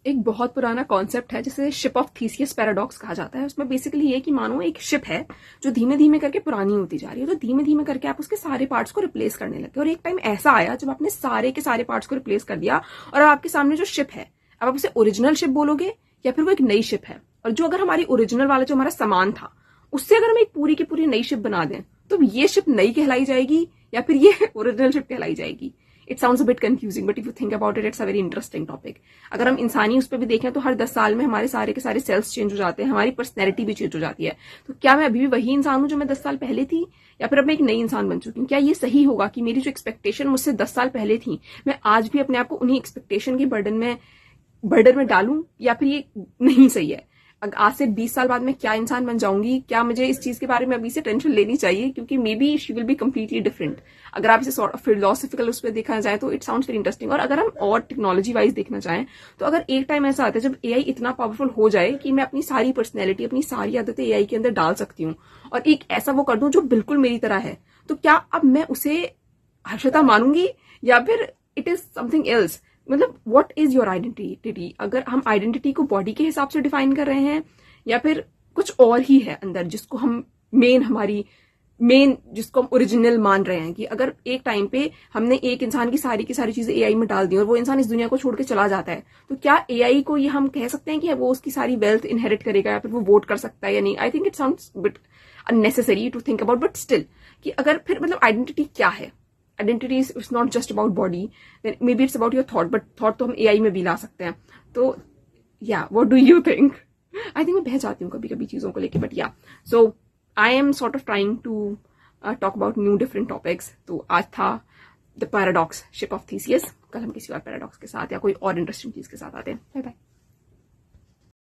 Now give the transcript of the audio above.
एक बहुत पुराना कॉन्सेप्ट है जिसे शिप ऑफ थीसियस पैराडॉक्स कहा जाता है। उसमें बेसिकली ये कि मानो एक शिप है जो धीमे धीमे करके पुरानी होती जा रही है, तो धीमे धीमे करके आप उसके सारे पार्ट्स को रिप्लेस करने लगे, और एक टाइम ऐसा आया जब आपने सारे के सारे पार्ट्स को रिप्लेस कर दिया और अब आपके सामने जो शिप है, अब आप उसे ओरिजिनल शिप बोलोगे या फिर वो एक नई शिप है। और जो अगर हमारी ओरिजिनल वाला जो हमारा सामान था उससे अगर हम एक पूरी की पूरी नई शिप बना दें तो ये शिप नई कहलाई जाएगी या फिर ये ओरिजिनल शिप कहलाई जाएगी। It sounds a bit confusing but if you think about it, it's a very interesting topic. अगर हम इंसानी उस पर भी देखें तो हर 10 साल में हमारे सारे के सारे सेल्स चेंज हो जाते हैं, हमारी पर्सनैलिटी भी चेंज हो जाती है। तो क्या मैं अभी भी वही इंसान हूं जो मैं 10 साल पहले थी, या फिर अब मैं एक नई इंसान बन चुकी हूँ? क्या ये सही होगा कि मेरी जो एक्सपेक्टेशन मुझसे 10 साल पहले थी, मैं आज भी अपने आप को उन्हीं एक्सपेक्टेशन के बर्डन में डालूं, या फिर ये नहीं सही है? आज से 20 साल बाद मैं क्या इंसान बन जाऊंगी? क्या मुझे इस चीज के बारे में अभी से टेंशन लेनी चाहिए? क्योंकि may be she will be completely different. अगर आप इसे सॉर्ट ऑफ फिलोसफिकल उस पर देखा जाए तो इट साउंड्स वेरी इंटरेस्टिंग। और अगर हम और टेक्नोलॉजी वाइज देखना चाहें तो अगर एक टाइम ऐसा आता है जब एआई इतना पावरफुल हो जाए कि मैं अपनी सारी पर्सनैलिटी, अपनी सारी आदतें एआई के अंदर डाल सकती हूँ और एक ऐसा वो कर दूं जो बिल्कुल मेरी तरह है, तो क्या अब मैं उसे हर्षिता मानूंगी या फिर इट इज समथिंग एल्स? मतलब व्हाट इज योर आइडेंटिटी? अगर हम आइडेंटिटी को बॉडी के हिसाब से डिफाइन कर रहे हैं या फिर कुछ और ही है अंदर जिसको हम जिसको हम ओरिजिनल मान रहे हैं, कि अगर एक टाइम पे हमने एक इंसान की सारी चीजें एआई में डाल दी और वो इंसान इस दुनिया को छोड़ के चला जाता है, तो क्या एआई को ये हम कह सकते हैं कि वो उसकी सारी वेल्थ इनहेरिट करेगा या फिर वो वोट कर सकता है या नहीं? I think it sounds bit unnecessary to think about, but still कि अगर फिर मतलब आइडेंटिटी क्या है? Identity is not just about body, then may be it's about your thought, but thought तो हम एआई में भी ला सकते हैं। तो या what do you think? I think मैं बह जाती हूँ कभी कभी चीजों को लेके, बट या so I am sort of trying to talk about new different topics. तो आज था the paradox, ship of Theseus. कल हम किसी और पैराडॉक्स के साथ या कोई और इंटरेस्टिंग चीज के साथ आते हैं। Bye bye.